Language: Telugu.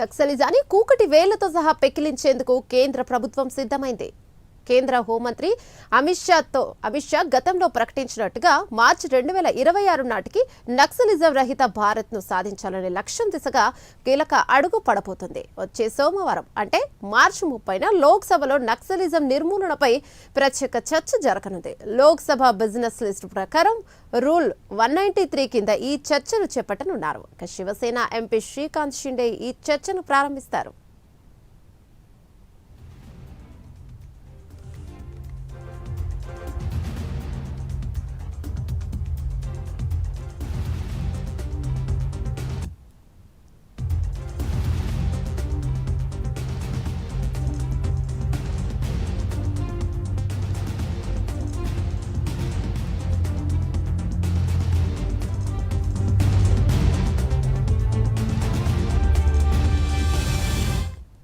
నక్సలిజాన్ని కూకటి వేళ్లతో సహా పెకిలించేందుకు కేంద్ర ప్రభుత్వం సిద్ధమైంది. కేంద్ర హోంమంత్రి అమిత్ షా గతంలో ప్రకటించినట్టుగా మార్చి 2026 నాటికి నక్సలిజం రహిత భారత్ను సాధించాలనే లక్ష్యం దిశగా కీలక అడుగు పడబోతుంది. వచ్చే సోమవారం అంటే మార్చి 30న లోక్సభలో నక్సలిజం నిర్మూలనపై ప్రత్యేక చర్చ జరగనుంది. లోక్సభ బిజినెస్ లిస్ట్ ప్రకారం రూల్ 193 కింద ఈ చర్చను చేపట్టనున్నారు. శివసేన ఎంపీ శ్రీకాంత్ షిండే ఈ చర్చను ప్రారంభిస్తారు.